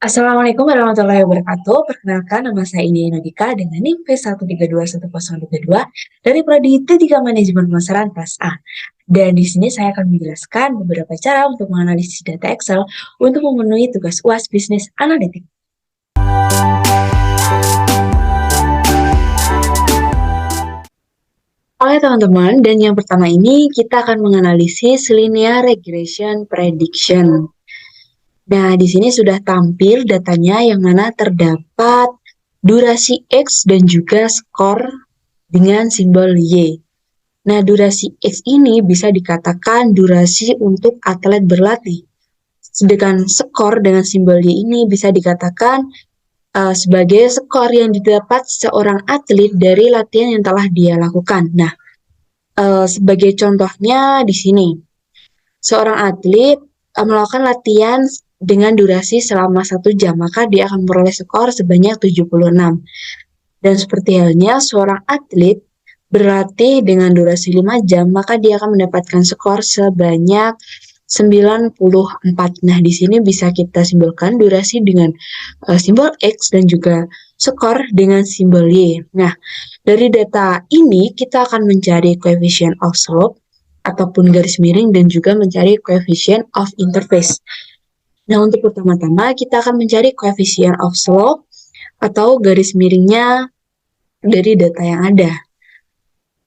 Assalamualaikum warahmatullahi wabarakatuh. Perkenalkan, nama saya Indi Nodika dengan NIM P1321032 dari Prodi T3 Manajemen Pemasaran kelas A. Dan di sini saya akan menjelaskan beberapa cara untuk menganalisis data Excel untuk memenuhi tugas UAS Bisnis Analitik. Oke teman-teman, dan yang pertama ini kita akan menganalisis linear regression prediction. Nah, di sini sudah tampil datanya yang mana terdapat durasi X dan juga skor dengan simbol Y. Nah, durasi X ini bisa dikatakan durasi untuk atlet berlatih. Sedangkan skor dengan simbol Y ini bisa dikatakan sebagai skor yang didapat seorang atlet dari latihan yang telah dia lakukan. Nah, sebagai contohnya di sini, seorang atlet melakukan latihan dengan durasi selama 1 jam, maka dia akan memperoleh skor sebanyak 76. Dan seperti halnya seorang atlet berlatih dengan durasi 5 jam, maka dia akan mendapatkan skor sebanyak 94. Nah, di sini bisa kita simbolkan durasi dengan simbol X dan juga skor dengan simbol Y. Nah, dari data ini kita akan mencari coefficient of slope ataupun garis miring dan juga mencari coefficient of interface. Nah, untuk pertama-tama kita akan mencari coefficient of slope atau garis miringnya dari data yang ada.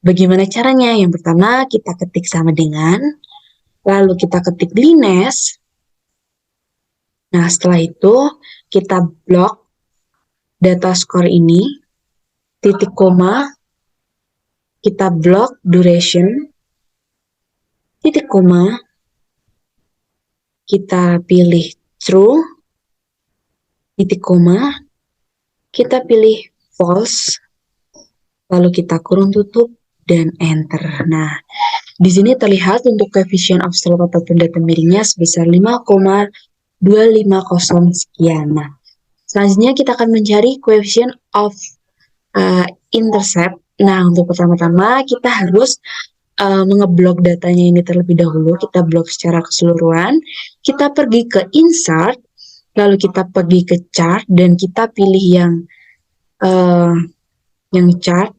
Bagaimana caranya? Yang pertama kita ketik sama dengan, lalu kita ketik Lines. Nah, setelah itu kita blok data skor ini, titik koma, kita blok duration, titik koma, kita pilih true, titik koma, kita pilih false, lalu kita kurung tutup, dan enter. Nah, di sini terlihat untuk coefficient of slope ataupun data miringnya sebesar 5,250 sekian. Nah, selanjutnya kita akan mencari coefficient of intercept. Nah, untuk pertama-tama kita harus mengeblok datanya ini terlebih dahulu. Kita blok secara keseluruhan. Kita pergi ke insert, lalu kita pergi ke chart dan kita pilih yang chart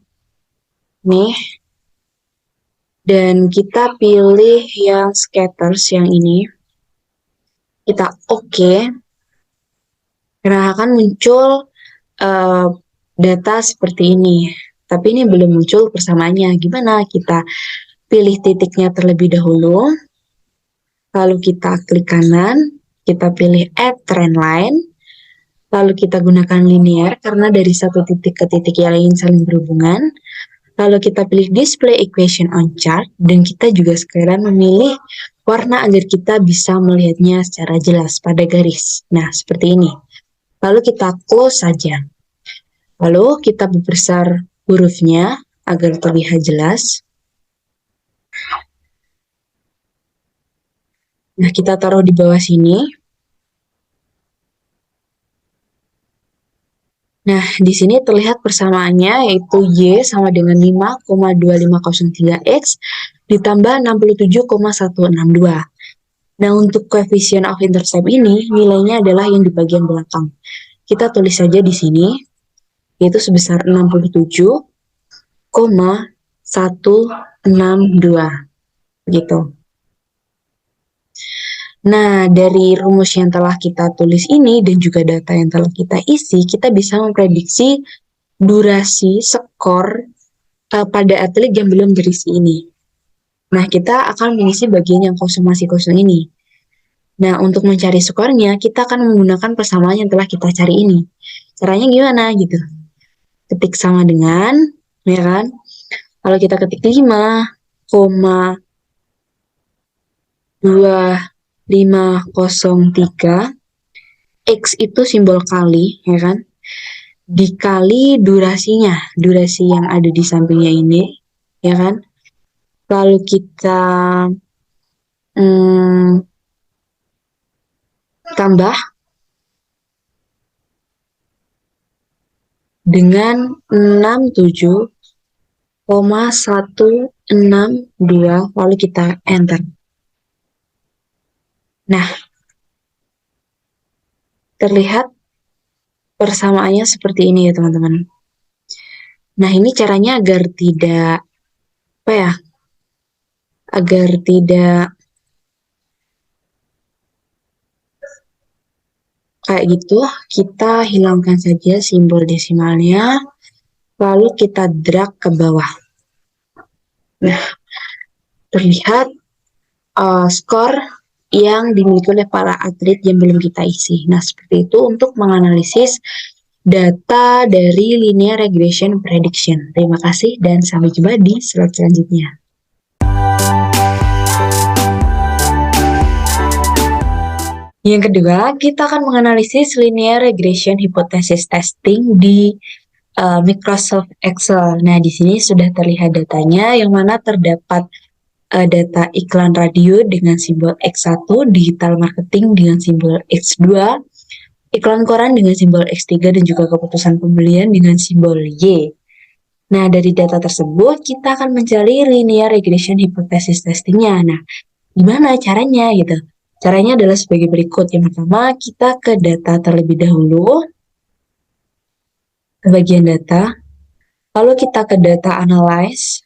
nih, dan kita pilih yang scatters yang ini. Kita oke. Karena akan muncul data seperti ini. Tapi ini belum muncul persamaannya. Gimana? Kita pilih titiknya terlebih dahulu, lalu kita klik kanan, kita pilih add trend line, lalu kita gunakan linear karena dari satu titik ke titik yang lain saling berhubungan, lalu kita pilih display equation on chart, dan kita juga sekalian memilih warna agar kita bisa melihatnya secara jelas pada garis. Nah, seperti ini. Lalu kita close saja. Lalu kita perbesar hurufnya agar terlihat jelas. Nah, kita taruh di bawah sini. Nah, di sini terlihat persamaannya yaitu Y sama dengan 5,2503X ditambah 67,162. Nah, untuk coefficient of intercept ini nilainya adalah yang di bagian belakang. Kita tulis saja di sini, yaitu sebesar 67,162. Gitu. Nah, dari rumus yang telah kita tulis ini dan juga data yang telah kita isi, kita bisa memprediksi durasi skor pada atlet yang belum terisi ini. Nah, kita akan mengisi bagian yang masih kosong ini. Nah, untuk mencari skornya, kita akan menggunakan persamaan yang telah kita cari ini. Caranya gimana gitu? Ketik sama dengan, ya kan? Kalau kita ketik 5,2503, X itu simbol kali, ya kan? Dikali durasinya, durasi yang ada di sampingnya ini, ya kan? Lalu kita tambah dengan 67,162, lalu kita enter. Nah, terlihat persamaannya seperti ini ya teman-teman. Nah ini caranya agar tidak apa ya, agar tidak kayak gitu, kita hilangkan saja simbol desimalnya, lalu kita drag ke bawah. Nah, terlihat skor yang dimiliki oleh para atlet yang belum kita isi. Nah, seperti itu untuk menganalisis data dari linear regression prediction. Terima kasih dan sampai jumpa di slide selanjutnya. Yang kedua, kita akan menganalisis linear regression hypothesis testing di Microsoft Excel. Nah, di sini sudah terlihat datanya yang mana terdapat data iklan radio dengan simbol X1, digital marketing dengan simbol X2, iklan koran dengan simbol X3, dan juga keputusan pembelian dengan simbol Y. Nah, dari data tersebut, kita akan mencari linear regression hypothesis testingnya. Nah, gimana caranya gitu? Caranya adalah sebagai berikut. Yang pertama, kita ke data terlebih dahulu, ke bagian data, lalu kita ke data analyze.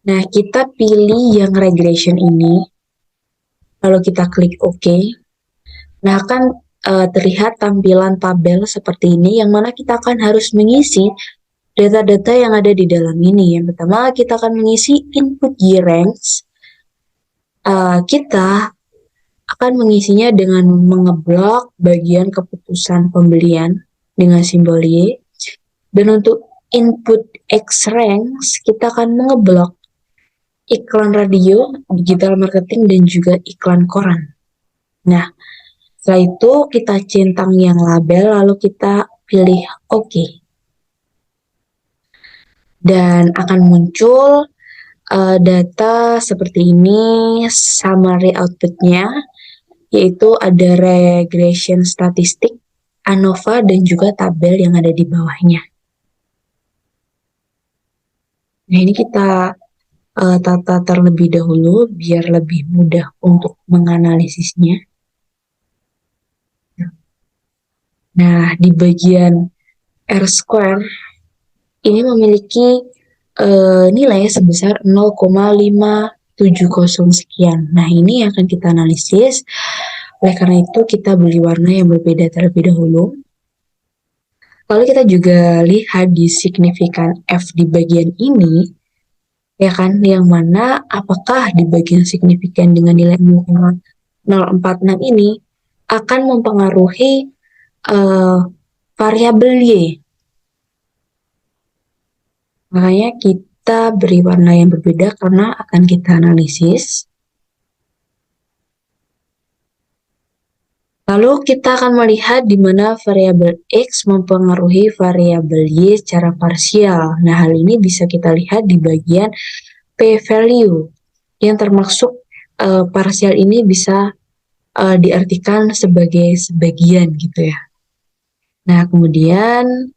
Nah, kita pilih yang regression ini, lalu kita klik OK. Nah, akan terlihat tampilan tabel seperti ini, yang mana kita akan harus mengisi data-data yang ada di dalam ini. Yang pertama, kita akan mengisi input year ranks. Kita akan mengisinya dengan mengeblok bagian keputusan pembelian dengan simbol Y. Dan untuk input X ranks, kita akan mengeblok iklan radio, digital marketing, dan juga iklan koran. Nah, setelah itu kita centang yang label, lalu kita pilih OK. Dan akan muncul data seperti ini, summary outputnya, yaitu ada regression statistik, ANOVA, dan juga tabel yang ada di bawahnya. Nah, ini kita tata terlebih dahulu biar lebih mudah untuk menganalisisnya. Nah, di bagian R-square ini memiliki nilai sebesar 0,570 sekian. Nah, ini yang akan kita analisis. Oleh karena itu, kita beli warna yang berbeda terlebih dahulu. Lalu kita juga lihat di signifikan F di bagian ini, ya kan, yang mana apakah di bagian signifikan dengan nilai 0,046 ini akan mempengaruhi variabel Y. Makanya kita beri warna yang berbeda karena akan kita analisis. Lalu kita akan melihat di mana variabel X mempengaruhi variabel Y secara parsial. Nah, hal ini bisa kita lihat di bagian p-value, yang termasuk parsial ini bisa diartikan sebagai sebagian gitu ya. Nah, kemudian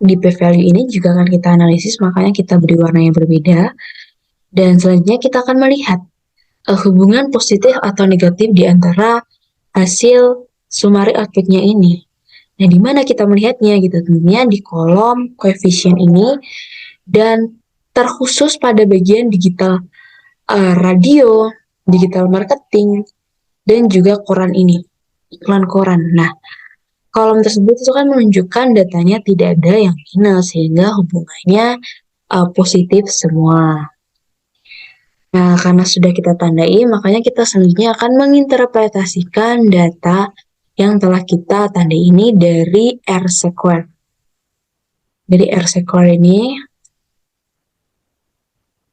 di p-value ini juga akan kita analisis, makanya kita beri warna yang berbeda. Dan selanjutnya kita akan melihat hubungan positif atau negatif di antara hasil summary outputnya ini. Nah, di mana kita melihatnya gitu? Tentunya di kolom koefisien ini, dan terkhusus pada bagian digital radio, digital marketing, dan juga koran ini, iklan koran. Nah, kolom tersebut itu kan menunjukkan datanya tidak ada yang minus, sehingga hubungannya positif semua. Nah, karena sudah kita tandai, makanya kita selanjutnya akan menginterpretasikan data yang telah kita tandai ini dari R-square. Dari R-square ini,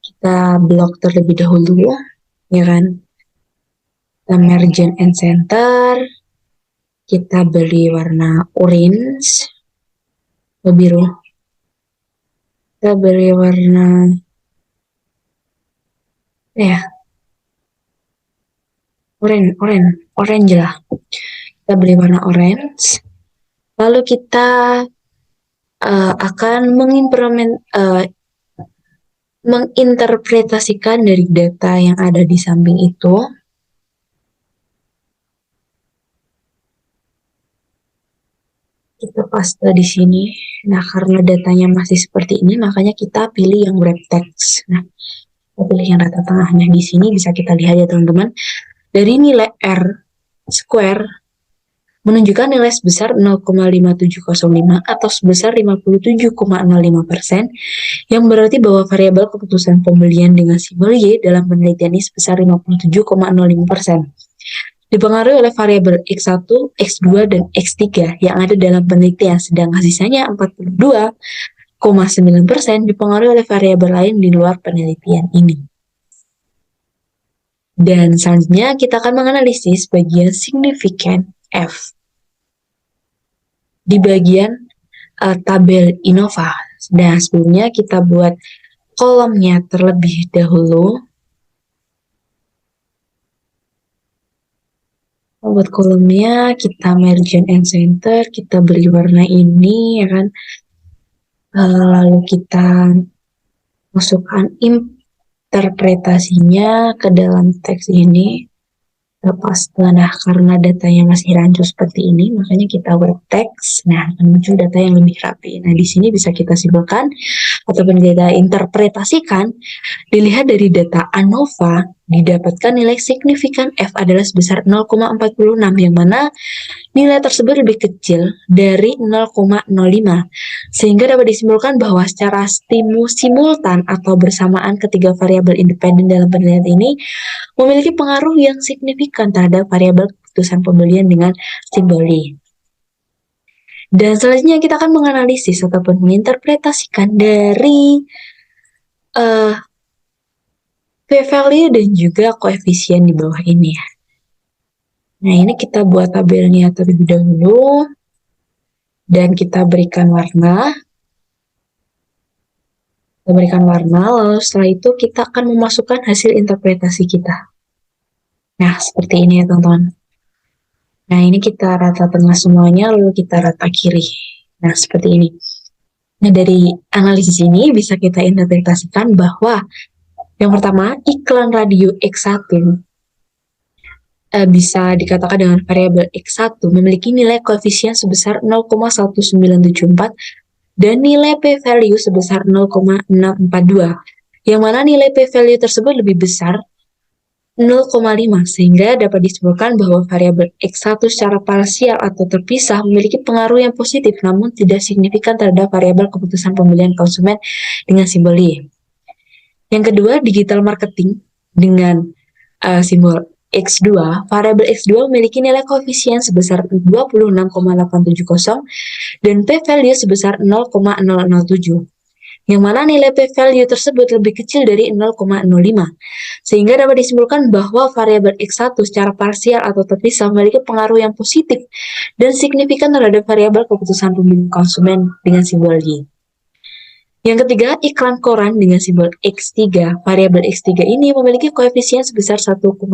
kita blok terlebih dahulu, ya kan? Kita margin and center, kita beri warna orange, biru. Kita beri warna orange lah. Kita beri warna orange. Lalu kita akan menginterpretasikan dari data yang ada di samping itu. Kita paste di sini. Nah, karena datanya masih seperti ini, makanya kita pilih yang wrap text. Nah, kita pilih yang rata tengah. Nah, di sini bisa kita lihat ya teman-teman, dari nilai R square menunjukkan nilai sebesar 0,5705 atau sebesar 57,05%, yang berarti bahwa variabel keputusan pembelian dengan simbol Y dalam penelitian ini sebesar 57,05%. Dipengaruhi oleh variabel X1, X2, dan X3 yang ada dalam penelitian, sedangkan sisanya 42,9% dipengaruhi oleh variabel lain di luar penelitian ini. Dan selanjutnya kita akan menganalisis bagian signifikan F. Di bagian tabel Innova. Nah, sebelumnya kita buat kolomnya terlebih dahulu. Buat kolomnya kita margin and center, kita beri warna ini ya kan. Lalu kita masukkan interpretasinya ke dalam teks ini. Lepas nah, karena datanya masih rancu seperti ini, makanya kita web text. Nah, akan muncul data yang lebih rapi. Nah, di sini bisa kita simpulkan ataupun kita interpretasikan. Dilihat dari data ANOVA, didapatkan nilai signifikan F adalah sebesar 0,46, yang mana nilai tersebut lebih kecil dari 0,05, sehingga dapat disimpulkan bahwa secara simultan atau bersamaan ketiga variabel independen dalam penelitian ini memiliki pengaruh yang signifikan terhadap variabel keputusan pembelian dengan simbol Y. Dan selanjutnya kita akan menganalisis ataupun menginterpretasikan dari p-value dan juga koefisien di bawah ini ya. Nah, ini kita buat tabelnya terlebih dahulu. Dan kita berikan warna. Lalu setelah itu kita akan memasukkan hasil interpretasi kita. Nah, seperti ini ya teman-teman. Nah, ini kita rata tengah semuanya, lalu kita rata kiri. Nah, seperti ini. Nah, dari analisis ini bisa kita interpretasikan bahwa yang pertama, iklan radio X1 bisa dikatakan dengan variabel X1 memiliki nilai koefisien sebesar 0,1974 dan nilai p-value sebesar 0,642, yang mana nilai p-value tersebut lebih besar 0,5, sehingga dapat disimpulkan bahwa variabel X1 secara parsial atau terpisah memiliki pengaruh yang positif namun tidak signifikan terhadap variabel keputusan pembelian konsumen dengan simbol Y. Yang kedua, digital marketing dengan simbol X2, variabel X2 memiliki nilai koefisien sebesar 26,870 dan p-value sebesar 0,007, yang mana nilai p-value tersebut lebih kecil dari 0,05, sehingga dapat disimpulkan bahwa variabel X1 secara parsial atau terpisah memiliki pengaruh yang positif dan signifikan terhadap variabel keputusan pemilihan konsumen dengan simbol Y. Yang ketiga, iklan koran dengan simbol X3. Variabel X3 ini memiliki koefisien sebesar 1,599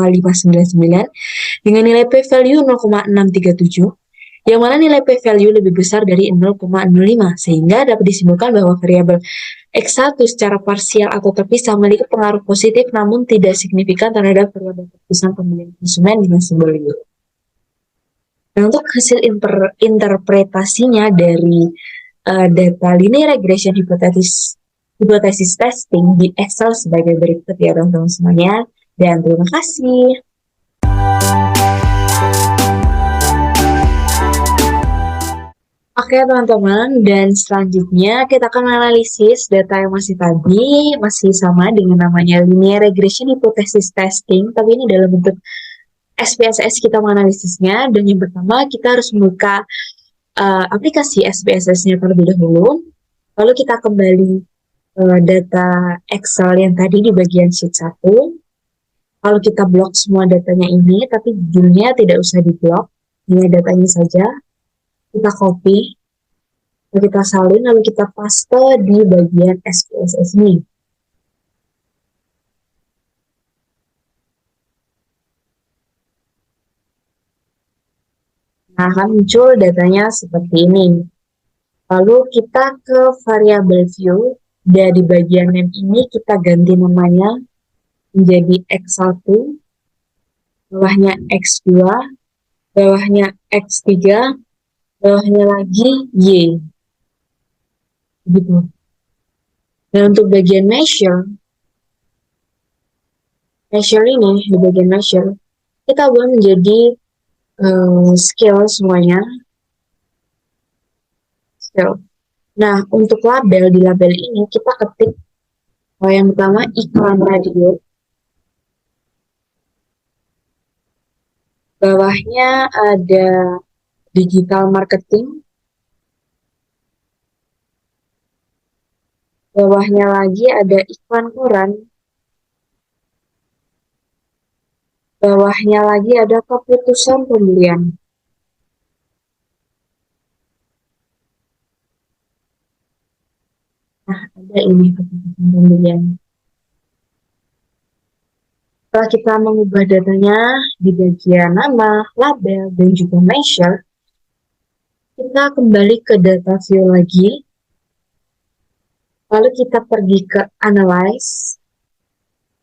dengan nilai p-value 0,637, yang mana nilai p-value lebih besar dari 0,05, sehingga dapat disimpulkan bahwa variabel X1 secara parsial atau terpisah memiliki pengaruh positif namun tidak signifikan terhadap variabel keputusan pemilihan konsumen dengan simbol Y. Nah, untuk hasil interpretasinya dari data linear regression hipotesis testing di Excel sebagai berikut ya teman-teman semuanya, dan terima kasih. Oke teman-teman, dan selanjutnya kita akan analisis data yang masih tadi, masih sama dengan namanya linear regression hypothesis testing, tapi ini dalam bentuk SPSS kita menganalisisnya. Dan yang pertama kita harus membuka aplikasi SPSS-nya terlebih dahulu, lalu kita kembali data Excel yang tadi di bagian sheet 1, lalu kita blok semua datanya ini, tapi judulnya tidak usah diblok, hanya datanya saja. Kita copy, lalu kita salin, lalu kita paste di bagian SPSS ini. Nah, akan muncul datanya seperti ini. Lalu kita ke variabel view. Dan di bagian name ini kita ganti namanya menjadi X1, bawahnya X2, bawahnya X3, bawahnya lagi Y. Gitu. Dan untuk bagian measure ini, di bagian measure, kita buat menjadi scale semuanya. Scale. Nah, untuk label, di label ini kita ketik yang pertama iklan radio, bawahnya ada digital marketing, bawahnya lagi ada iklan koran, bawahnya lagi ada keputusan pembelian. Nah, ada ini keputusan pembelian. Setelah kita mengubah datanya di bagian nama, label, dan juga measure, kita kembali ke data view lagi. Lalu kita pergi ke analyze,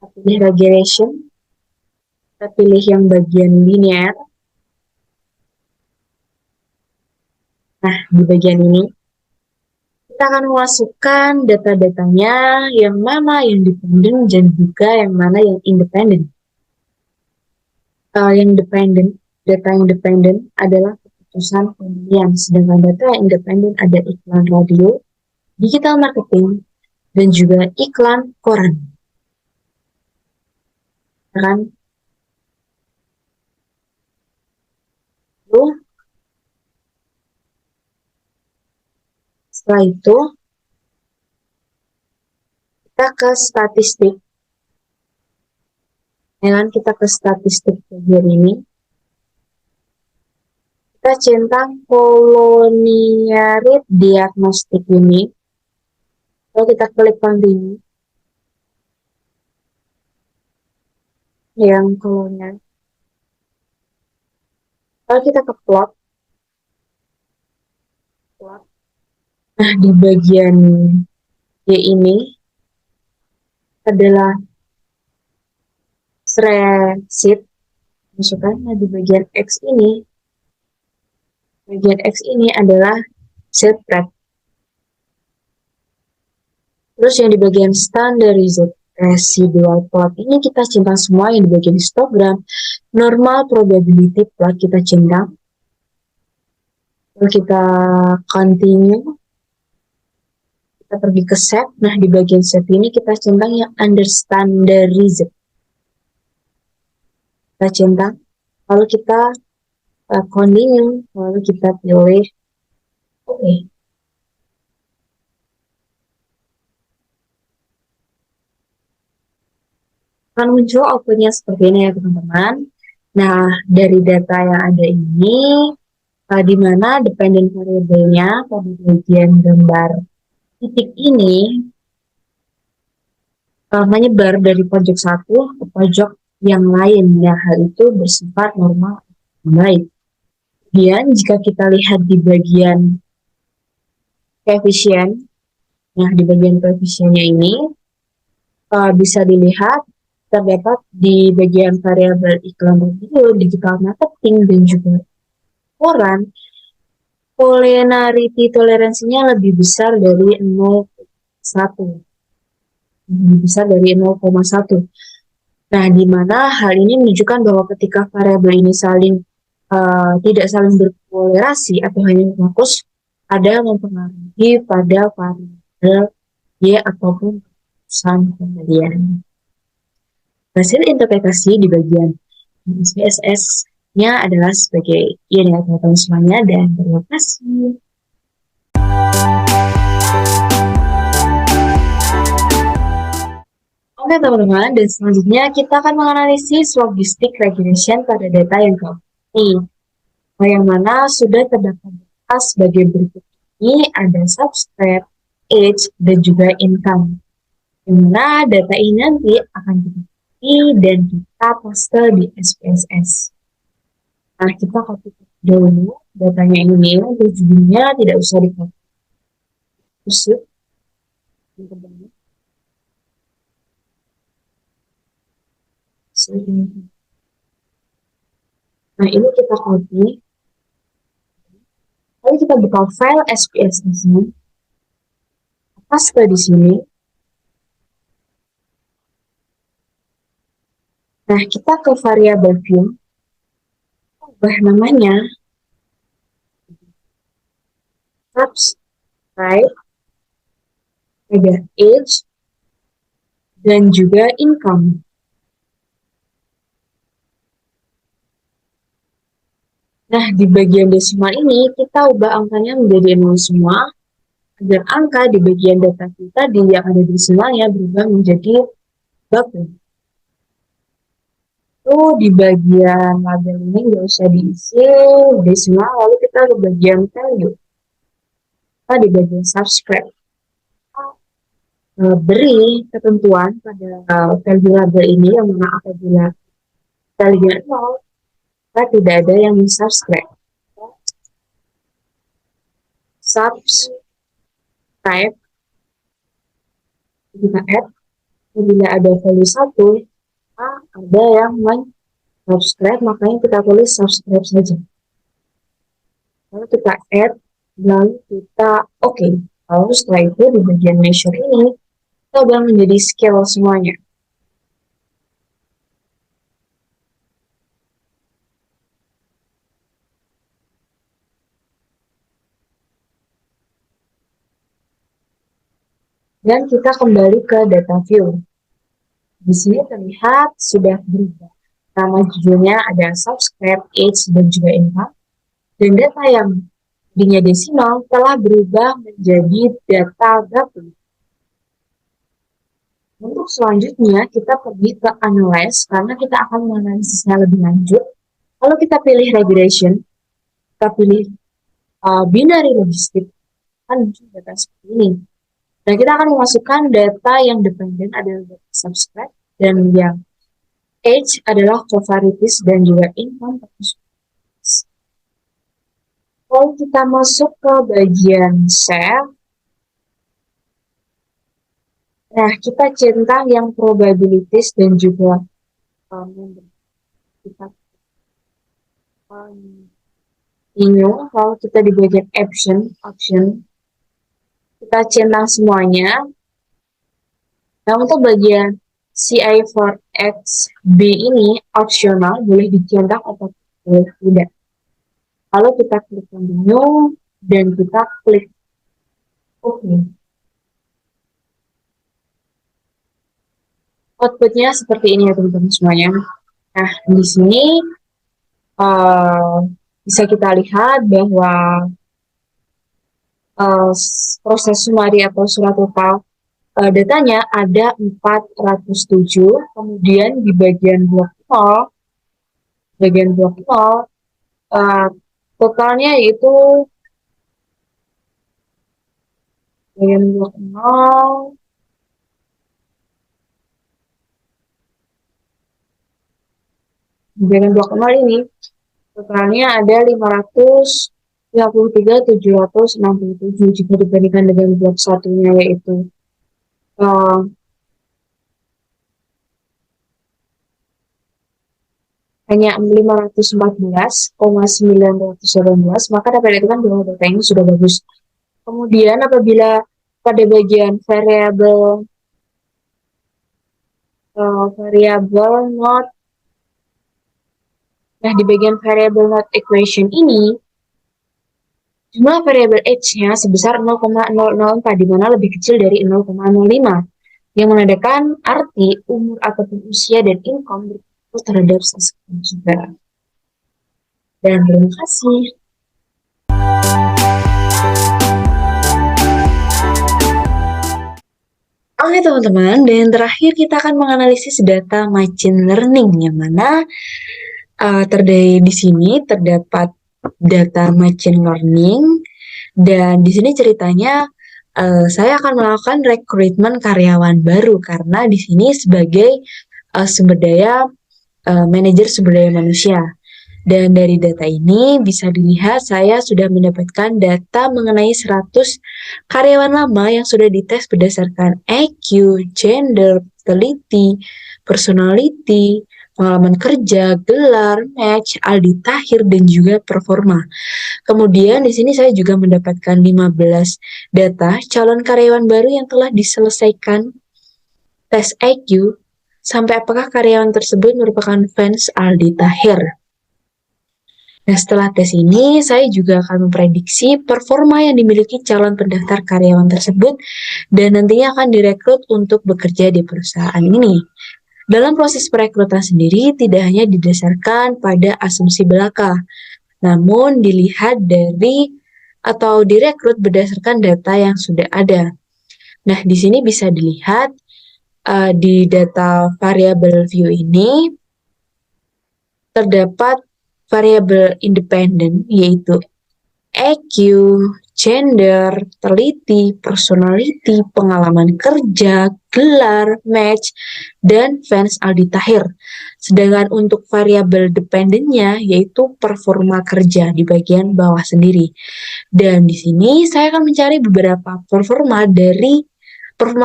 kita pilih regression, kita pilih yang bagian linear. Nah, di bagian ini, kita akan memasukkan data-datanya yang mana yang dependent dan juga yang mana yang independent. Data yang dependent adalah keputusan pembelian, sedangkan data yang independent ada iklan radio, digital marketing, dan juga iklan koran. Kan? Lalu, setelah itu, kita ke statistik. Dengan kita ke statistik bagian ini, kita centang Colonia Rate Diagnostic Unit. Lalu kita klik continue. Yang Colonia. Lalu kita ke plot. Nah, di bagian Y ini adalah spreadsheet. Masukkan. Nah, di bagian X ini adalah spread. Terus yang di bagian standardized residual plot ini kita centang semua yang di bagian histogram. Normal probability plot kita centang. Lalu kita continue. Kita pergi ke set. Nah, di bagian set ini kita centang yang under standardized. Kita centang. Lalu kita continue. Lalu kita pilih oke. Akan muncul outputnya seperti ini ya teman-teman. Nah, dari data yang ada ini, di mana dependent variable-nya pada bagian gambar titik ini menyebar dari pojok satu ke pojok yang lain. Ya, hal itu bersifat normal baik. Kemudian jika kita lihat di bagian koefisien, nah di bagian koefisiennya ini bisa dilihat terdapat di bagian variabel iklan radio, digital marketing, dan juga koran, polarity toleransinya lebih besar dari 0,1. Lebih besar dari 0,1. Nah, di mana hal ini menunjukkan bahwa ketika variabel ini tidak saling berkolerasi atau hanya fokus, ada mempengaruhi pada variabel Y ataupun keputusan pembelian. Hasil interpretasi di bagian SPSS-nya adalah sebagai ini ya teman-teman semuanya, dan terima kasih. Oke teman-teman, dan selanjutnya kita akan menganalisis logistik regression pada data yang ini, yang mana sudah terdapat data sebagai berikut ini, ada substrate, age, dan juga income. Yang mana data ini nanti akan kita dan kita paste di SPSS. Nah, kita copy dulu datanya ini, tujuannya tidak usah di-copy. Nah, ini kita copy. Lalu kita buka file SPS di sini. Paste di sini. Nah, kita ke variabel view. Ubah namanya. Subscribe. Ada age. Dan juga income. Nah, di bagian desimal ini, kita ubah angkanya menjadi 0 semua, agar angka di bagian data kita yang ada di desimalnya berubah menjadi baku. Itu di bagian label ini nggak usah diisi desimal, lalu kita ke bagian value. Kita di bagian subscribe. Beri ketentuan pada value label ini yang mana apabila value 0, kita tidak ada yang subscribe. Subscribe, kita add, apabila ada value 1, ada yang subscribe, makanya kita tulis subscribe saja. Lalu kita add, lalu kita oke. Lalu setelah itu di bagian measure ini, kita ubah menjadi scale semuanya. Dan kita kembali ke data view. Di sini terlihat sudah berubah. Nama judulnya ada subscribe, age, dan juga income. Dan data yang tadinya desimal telah berubah menjadi data grafik. Untuk selanjutnya kita pergi ke analyze karena kita akan menganalisisnya lebih lanjut. Kalau kita pilih regression, kita pilih binary logistik, kan muncul data seperti ini. Dan kita akan memasukkan data yang dependen adalah data subscribe dan yang age adalah covariatis dan juga income. Kalau kita masuk ke bagian save, nah kita centang yang probabilities dan juga kita kalau kita di bagian option kita centang semuanya. Nah, untuk bagian CI for XB ini optional, boleh dicentang atau boleh tidak. Kalau kita klik continue dan kita klik OK. Outputnya seperti ini ya teman-teman semuanya. Nah, di sini bisa kita lihat bahwa proses sumari atau surat total datanya ada 407, kemudian di bagian blok 0, totalnya yaitu bagian blok 0, di bagian blok 0 ini totalnya ada 553.767 jika dibandingkan dengan blok satunya yaitu hanya 514,918, maka dapat dikatakan bahwa data ini sudah bagus. Kemudian apabila pada bagian variabel not, nah di bagian variable not equation ini jumlah variabel age-nya sebesar 0,004, di mana lebih kecil dari 0,05, yang menandakan arti umur ataupun usia dan income berpengaruh terhadap seseorang juga. Dan terima kasih. Oke teman-teman, dan terakhir kita akan menganalisis data machine learning, yang mana di sini terdapat data machine learning, dan di sini ceritanya saya akan melakukan rekrutmen karyawan baru karena di sini sebagai manajer sumber daya manusia. Dan dari data ini bisa dilihat saya sudah mendapatkan data mengenai 100 karyawan lama yang sudah dites berdasarkan EQ, gender, teliti, personality, pengalaman kerja, gelar, match, Aldi Tahir, dan juga performa. Kemudian di sini saya juga mendapatkan 15 data calon karyawan baru yang telah diselesaikan tes EQ sampai apakah karyawan tersebut merupakan fans Aldi Tahir. Nah, setelah tes ini, saya juga akan memprediksi performa yang dimiliki calon pendaftar karyawan tersebut dan nantinya akan direkrut untuk bekerja di perusahaan ini. Dalam proses perekrutan sendiri tidak hanya didasarkan pada asumsi belaka, namun dilihat dari atau direkrut berdasarkan data yang sudah ada. Nah, di sini bisa dilihat di data variable view ini terdapat variabel independen yaitu EQ, gender, teliti, personality, pengalaman kerja, gelar, match, dan fans Aldi Tahir. Sedangkan untuk variabel dependennya yaitu performa kerja di bagian bawah sendiri. Dan di sini saya akan mencari beberapa performa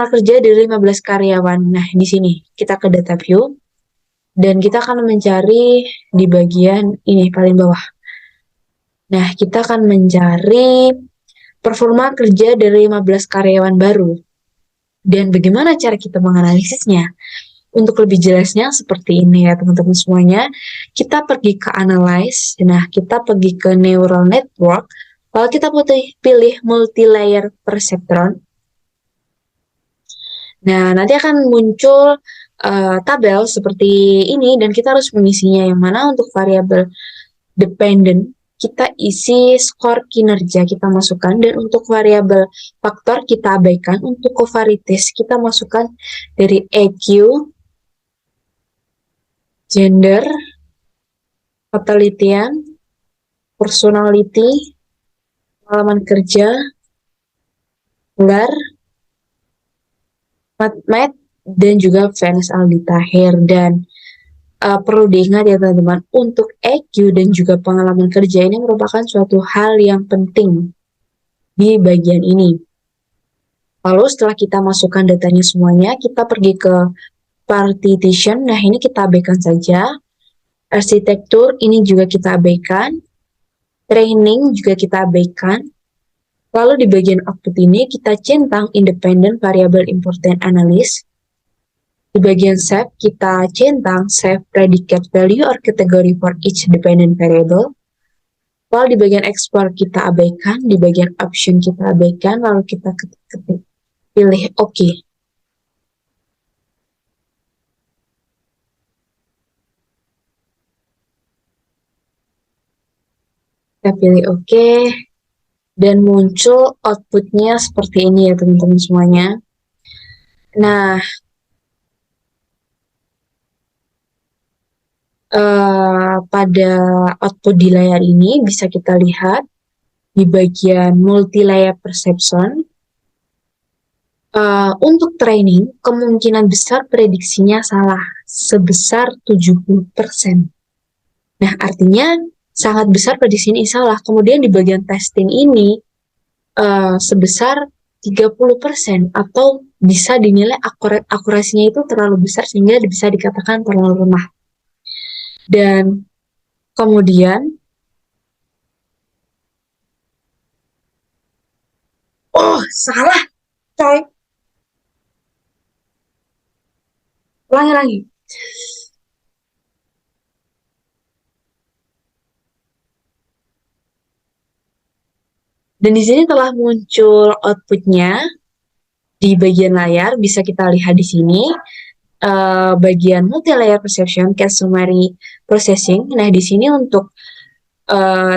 kerja dari 15 karyawan. Nah, di sini kita ke data view dan kita akan mencari di bagian ini paling bawah. Nah, kita akan mencari performa kerja dari 15 karyawan baru. Dan bagaimana cara kita menganalisisnya? Untuk lebih jelasnya seperti ini ya teman-teman semuanya. Kita pergi ke analyze. Nah, kita pergi ke neural network. Lalu kita pilih multi-layer perceptron. Nah, nanti akan muncul tabel seperti ini dan kita harus mengisinya, yang mana untuk variabel dependent kita isi skor kinerja kita masukkan, dan untuk variabel faktor kita abaikan. Untuk covariates kita masukkan dari EQ, gender, ketelitian, personality, pengalaman kerja, gelar, matematik, dan juga fans Aldi Tahir. Dan perlu diingat ya teman-teman, untuk EQ dan juga pengalaman kerja ini merupakan suatu hal yang penting di bagian ini. Lalu setelah kita masukkan datanya semuanya, kita pergi ke partition. Nah, ini kita abaikan saja. Arsitektur ini juga kita abaikan. Training juga kita abaikan. Lalu di bagian output ini kita centang independent variable important analysis. Di bagian save, kita centang save predicate value or category for each dependent variable. Lalu di bagian export kita abaikan, di bagian option kita abaikan, lalu kita ketik pilih OK. Kita pilih OK, dan muncul outputnya seperti ini ya teman-teman semuanya. Nah, pada output di layar ini bisa kita lihat di bagian multi-layer perception. Untuk training, kemungkinan besar prediksinya salah sebesar 70%. Nah, artinya sangat besar prediksi ini salah. Kemudian di bagian testing ini sebesar 30%, atau bisa dinilai akurasinya itu terlalu besar sehingga bisa dikatakan terlalu lemah. Dan kemudian salah coy, ulangi lagi. Dan di sini telah muncul outputnya di bagian layar, bisa kita lihat di sini. Bagian multi-layer perception, case summary processing. Nah, di sini untuk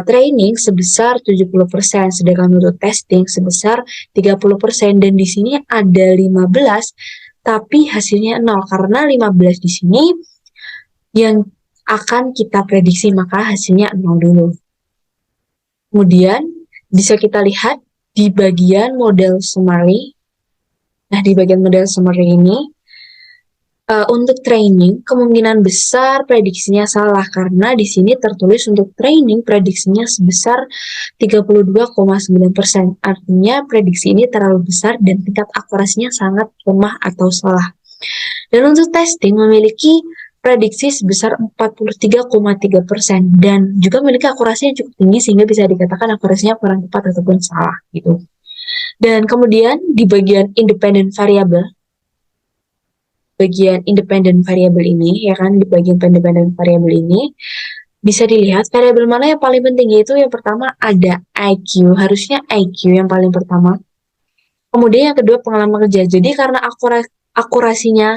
training sebesar 70%, sedangkan untuk testing sebesar 30%. Dan di sini ada 15, tapi hasilnya 0, karena 15 di sini yang akan kita prediksi, maka hasilnya 0 dulu. Kemudian bisa kita lihat di bagian model summary. Nah, di bagian model summary ini Untuk training, kemungkinan besar prediksinya salah karena di sini tertulis untuk training prediksinya sebesar 32,9%. Artinya prediksi ini terlalu besar dan tingkat akurasinya sangat lemah atau salah. Dan untuk testing memiliki prediksi sebesar 43,3% dan juga memiliki akurasi yang cukup tinggi sehingga bisa dikatakan akurasinya kurang tepat ataupun salah gitu. Dan kemudian di bagian independent variable ini ya kan, di bagian independent variable ini bisa dilihat variabel mana yang paling penting, yaitu yang pertama ada IQ, harusnya IQ yang paling pertama. Kemudian yang kedua pengalaman kerja. Jadi karena akurasinya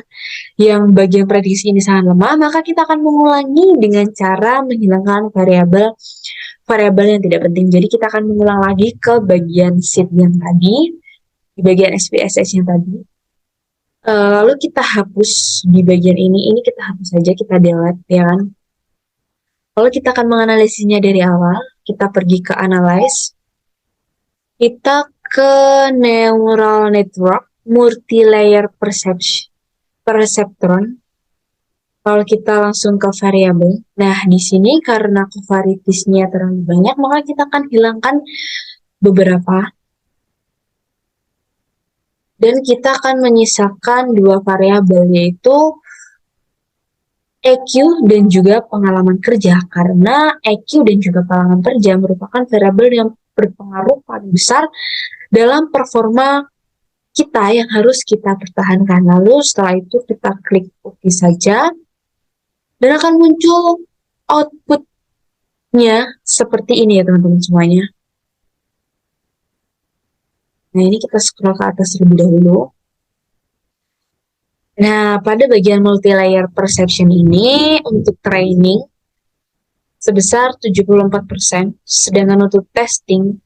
yang bagian prediksi ini sangat lemah, maka kita akan mengulangi dengan cara menghilangkan variabel yang tidak penting. Jadi kita akan mengulang lagi ke bagian sheet yang tadi, di bagian SPSS yang tadi. Lalu kita hapus di bagian ini kita hapus saja, kita delete ya kan. Lalu kita akan menganalisisnya dari awal, kita pergi ke analyze, kita ke neural network, multi-layer perceptron, lalu kita langsung ke variabel. Nah, di sini karena covariatisnya terlalu banyak, maka kita akan hilangkan beberapa. Dan kita akan menyisakan dua variabel, yaitu EQ dan juga pengalaman kerja. Karena EQ dan juga pengalaman kerja merupakan variabel yang berpengaruh paling besar dalam performa kita yang harus kita pertahankan. Lalu setelah itu kita klik OK saja. Dan akan muncul outputnya seperti ini ya teman-teman semuanya. Nah, ini kita scroll ke atas terlebih dahulu. Nah, pada bagian multi-layer perception ini, untuk training sebesar 74%, sedangkan untuk testing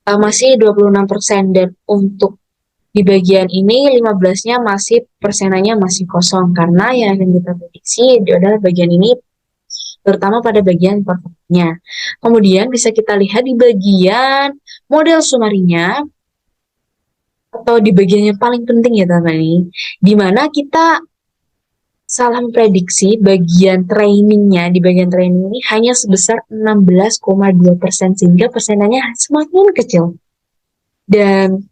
masih 26%, dan untuk di bagian ini 15-nya masih persenanya masih kosong, karena yang akan kita prediksi adalah bagian ini, terutama pada bagian performanya. Kemudian bisa kita lihat di bagian model summary-nya, atau di bagian yang paling penting ya teman-teman ini, di mana kita salah memprediksi bagian trainingnya. Di bagian training ini hanya sebesar 16,2%, sehingga persenanya semakin kecil. Dan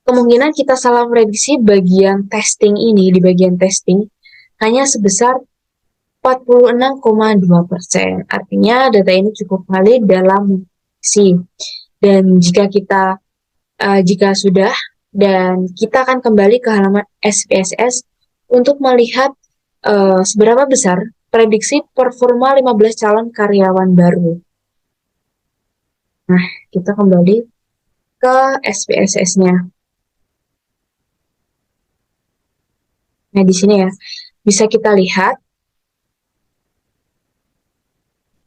kemungkinan kita salah memprediksi bagian testing ini, di bagian testing hanya sebesar 46,2%. Artinya data ini cukup valid dalam memprediksi. Dan jika sudah, dan kita akan kembali ke halaman SPSS untuk melihat seberapa besar prediksi performa 15 calon karyawan baru. Nah, kita kembali ke SPSS-nya. Nah, di sini ya, bisa kita lihat.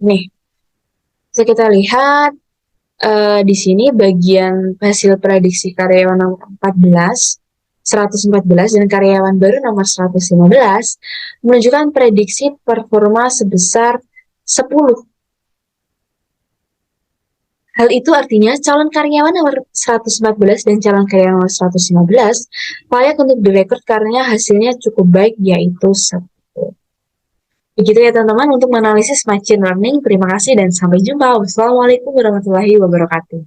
Nih, bisa kita lihat di sini bagian hasil prediksi karyawan nomor 114 dan karyawan baru nomor 115 menunjukkan prediksi performa sebesar 10. Hal itu artinya calon karyawan nomor 114 dan calon karyawan nomor 115 layak untuk direkrut karena hasilnya cukup baik, yaitu 10. Begitu ya teman-teman untuk menganalisis machine learning. Terima kasih dan sampai jumpa. Wassalamualaikum warahmatullahi wabarakatuh.